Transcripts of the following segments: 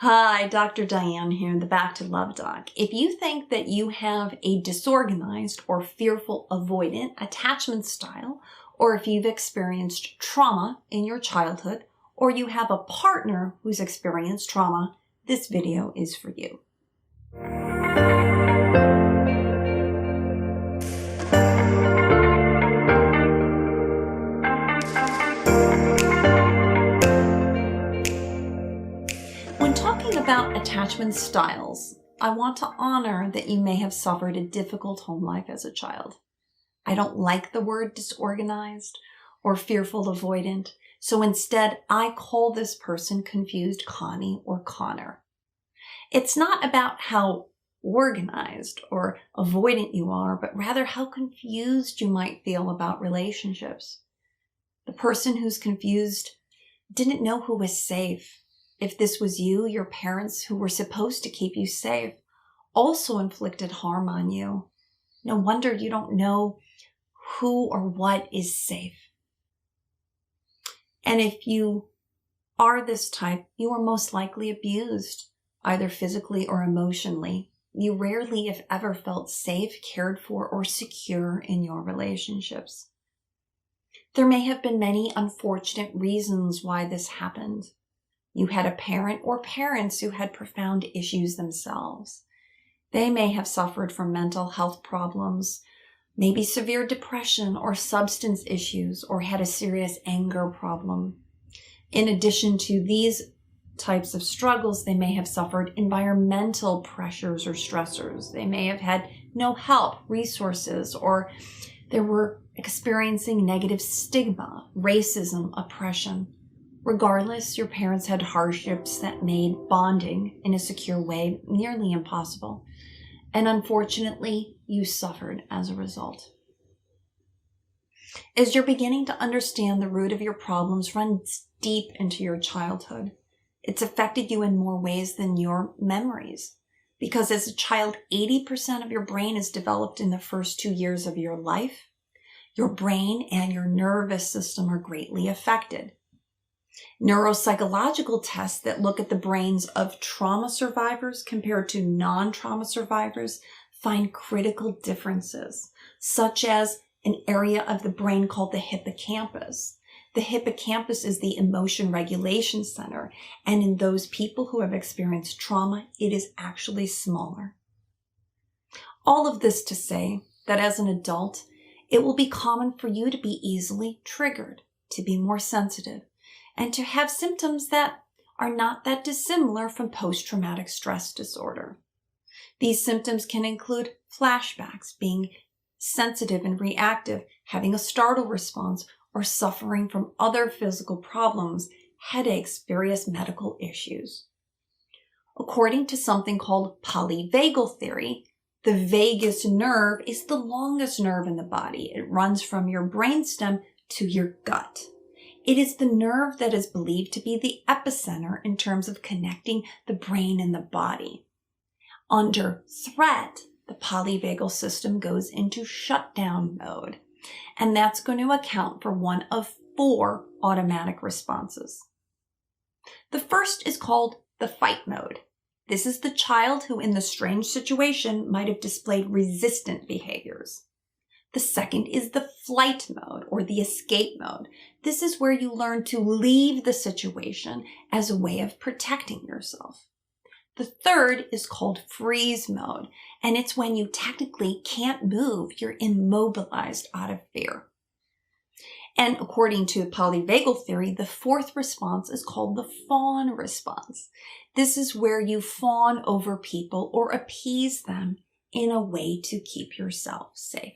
Hi, Dr. Diane here, the Back to Love Doc. If you think that you have a disorganized or fearful avoidant attachment style, or if you've experienced trauma in your childhood, or you have a partner who's experienced trauma, this video is for you. When talking about attachment styles, I want to honor that you may have suffered a difficult home life as a child. I don't like the word disorganized or fearful avoidant, so instead I call this person Confused Connie or Connor. It's not about how organized or avoidant you are, but rather how confused you might feel about relationships. The person who's confused didn't know who was safe. If this was you, your parents who were supposed to keep you safe also inflicted harm on you. No wonder you don't know who or what is safe. And if you are this type, you are most likely abused, either physically or emotionally. You rarely, if ever, felt safe, cared for, or secure in your relationships. There may have been many unfortunate reasons why this happened. You had a parent or parents who had profound issues themselves. They may have suffered from mental health problems, maybe severe depression or substance issues, or had a serious anger problem. In addition to these types of struggles, they may have suffered environmental pressures or stressors. They may have had no help, resources, or they were experiencing negative stigma, racism, oppression. Regardless, your parents had hardships that made bonding in a secure way nearly impossible. And unfortunately, you suffered as a result. As you're beginning to understand the root of your problems runs deep into your childhood. It's affected you in more ways than your memories. Because as a child, 80% of your brain is developed in the first 2 years of your life. Your brain and your nervous system are greatly affected. Neuropsychological tests that look at the brains of trauma survivors compared to non-trauma survivors find critical differences, such as an area of the brain called the hippocampus. The hippocampus is the emotion regulation center, and in those people who have experienced trauma, it is actually smaller. All of this to say that as an adult, it will be common for you to be easily triggered, to be more sensitive, and to have symptoms that are not that dissimilar from post-traumatic stress disorder. These symptoms can include flashbacks, being sensitive and reactive, having a startle response, or suffering from other physical problems, headaches, various medical issues. According to something called polyvagal theory, the vagus nerve is the longest nerve in the body. It runs from your brainstem to your gut. It is the nerve that is believed to be the epicenter in terms of connecting the brain and the body. Under threat, the polyvagal system goes into shutdown mode, and that's going to account for one of 4 automatic responses. The first is called the fight mode. This is the child who in the strange situation might have displayed resistant behaviors. The second is the flight mode or the escape mode. This is where you learn to leave the situation as a way of protecting yourself. The third is called freeze mode, and it's when you technically can't move. You're immobilized out of fear. And according to polyvagal theory, the 4th response is called the fawn response. This is where you fawn over people or appease them in a way to keep yourself safe.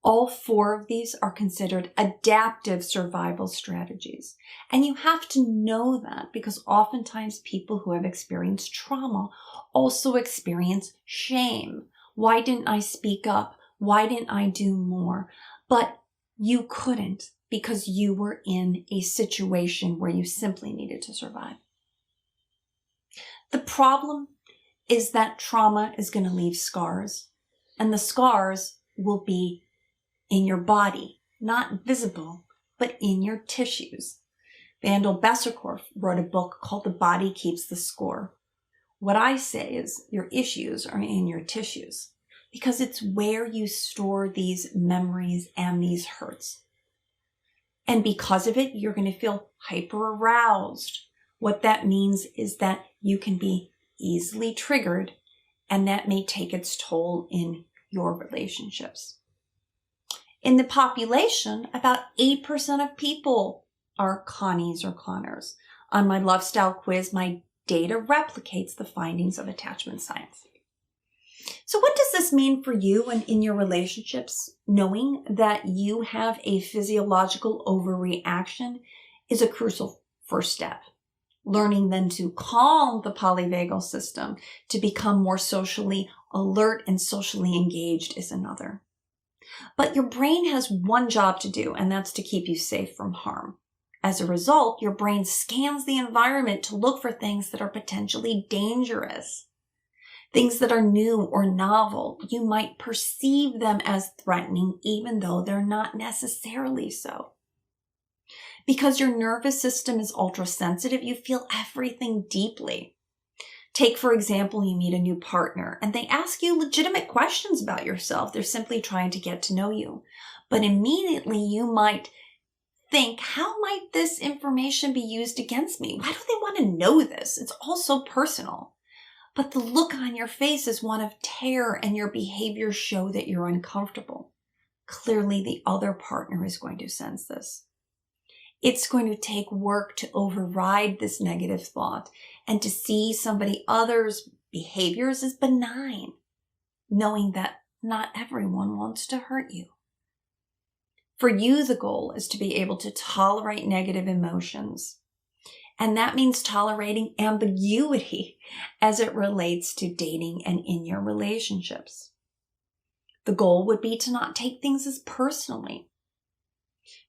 All 4 of these are considered adaptive survival strategies. And you have to know that because oftentimes people who have experienced trauma also experience shame. Why didn't I speak up? Why didn't I do more? But you couldn't because you were in a situation where you simply needed to survive. The problem is that trauma is going to leave scars, and the scars will be in your body, not visible, but in your tissues. Vandal Besserkorf wrote a book called The Body Keeps the Score. What I say is your issues are in your tissues because it's where you store these memories and these hurts. And because of it, you're going to feel hyper aroused. What that means is that you can be easily triggered, and that may take its toll in your relationships. In the population, about 8% of people are Connies or Conners. On my love style quiz, my data replicates the findings of attachment science. So what does this mean for you and in your relationships? Knowing that you have a physiological overreaction is a crucial first step. Learning then to calm the polyvagal system to become more socially alert and socially engaged is another. But your brain has one job to do, and that's to keep you safe from harm. As a result, your brain scans the environment to look for things that are potentially dangerous. Things that are new or novel. You might perceive them as threatening even though they're not necessarily so. Because your nervous system is ultra-sensitive, you feel everything deeply. Take, for example, you meet a new partner and they ask you legitimate questions about yourself. They're simply trying to get to know you. But immediately you might think, how might this information be used against me? Why do they want to know this? It's all so personal. But the look on your face is one of terror and your behaviors show that you're uncomfortable. Clearly, the other partner is going to sense this. It's going to take work to override this negative thought and to see somebody else's behaviors as benign, knowing that not everyone wants to hurt you. For you, the goal is to be able to tolerate negative emotions. And that means tolerating ambiguity as it relates to dating and in your relationships. The goal would be to not take things as personally.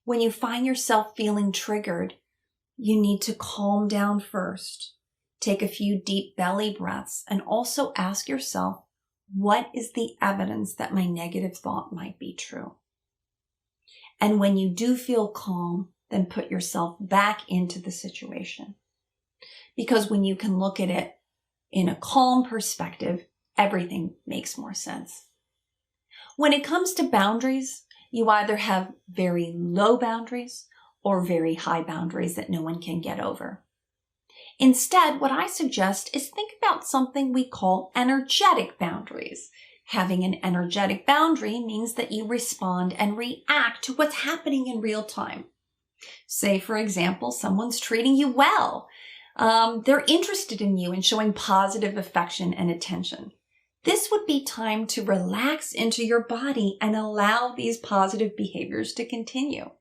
When you find yourself feeling triggered, you need to calm down first. Take a few deep belly breaths and also ask yourself, what is the evidence that my negative thought might be true? And when you do feel calm, then put yourself back into the situation. Because when you can look at it in a calm perspective, everything makes more sense. When it comes to boundaries, you either have very low boundaries or very high boundaries that no one can get over. Instead, what I suggest is think about something we call energetic boundaries. Having an energetic boundary means that you respond and react to what's happening in real time. Say, for example, someone's treating you well. They're interested in you and showing positive affection and attention. This would be time to relax into your body and allow these positive behaviors to continue.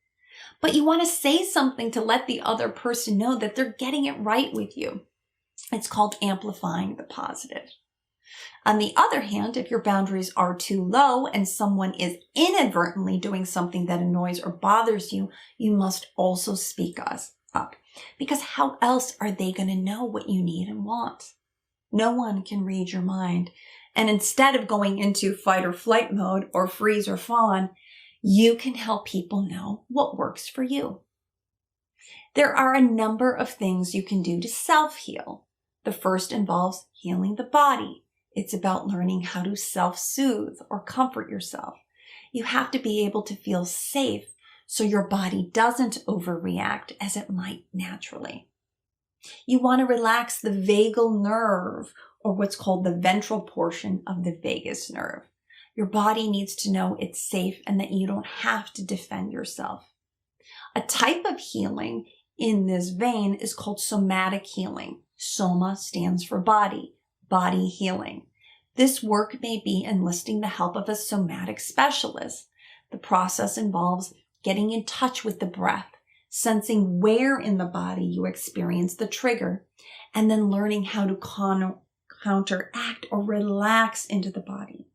But you want to say something to let the other person know that they're getting it right with you. It's called amplifying the positive. On the other hand, if your boundaries are too low and someone is inadvertently doing something that annoys or bothers you, you must also speak up. Because how else are they going to know what you need and want? No one can read your mind. And instead of going into fight or flight mode or freeze or fawn, you can help people know what works for you. There are a number of things you can do to self-heal. The first involves healing the body. It's about learning how to self-soothe or comfort yourself. You have to be able to feel safe so your body doesn't overreact as it might naturally. You want to relax the vagal nerve, or what's called the ventral portion of the vagus nerve. Your body needs to know it's safe and that you don't have to defend yourself. A type of healing in this vein is called somatic healing. Soma stands for body healing. This work may be enlisting the help of a somatic specialist. The process involves getting in touch with the breath, sensing where in the body you experience the trigger, and then learning how to counteract or relax into the body.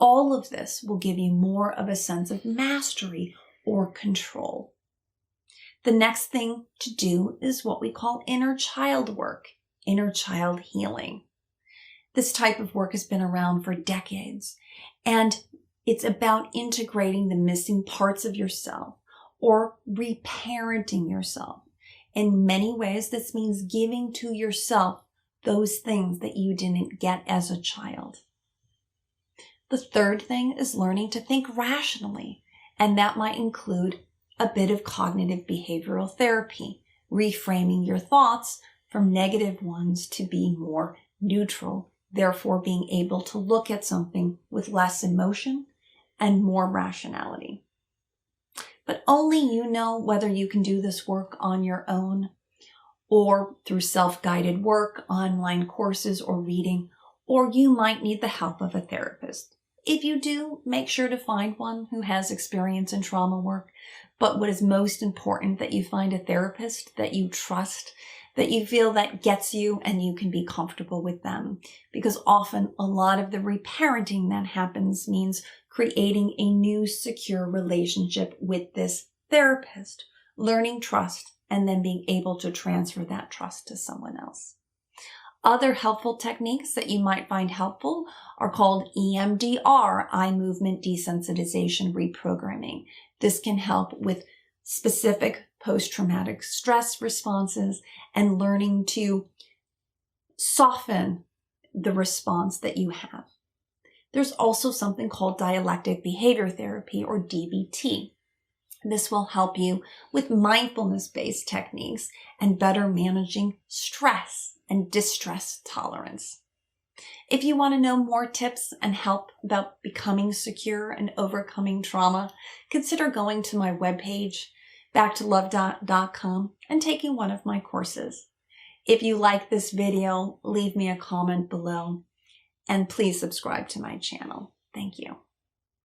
All of this will give you more of a sense of mastery or control. The next thing to do is what we call inner child work, inner child healing. This type of work has been around for decades, and it's about integrating the missing parts of yourself or reparenting yourself. In many ways, this means giving to yourself those things that you didn't get as a child. The third thing is learning to think rationally, and that might include a bit of cognitive behavioral therapy, reframing your thoughts from negative ones to be more neutral, therefore being able to look at something with less emotion and more rationality. But only you know whether you can do this work on your own or through self-guided work, online courses, or reading, or you might need the help of a therapist. If you do, make sure to find one who has experience in trauma work. But what is most important, that you find a therapist that you trust, that you feel that gets you and you can be comfortable with them. Because often a lot of the reparenting that happens means creating a new secure relationship with this therapist, learning trust, and then being able to transfer that trust to someone else. Other helpful techniques that you might find helpful are called EMDR, eye movement desensitization reprogramming. This can help with specific post-traumatic stress responses and learning to soften the response that you have. There's also something called dialectic behavior therapy, or DBT. This will help you with mindfulness-based techniques and better managing stress and distress tolerance. If you want to know more tips and help about becoming secure and overcoming trauma, consider going to my webpage, backtolove.com, and taking one of my courses. If you like this video, leave me a comment below, and please subscribe to my channel. Thank you.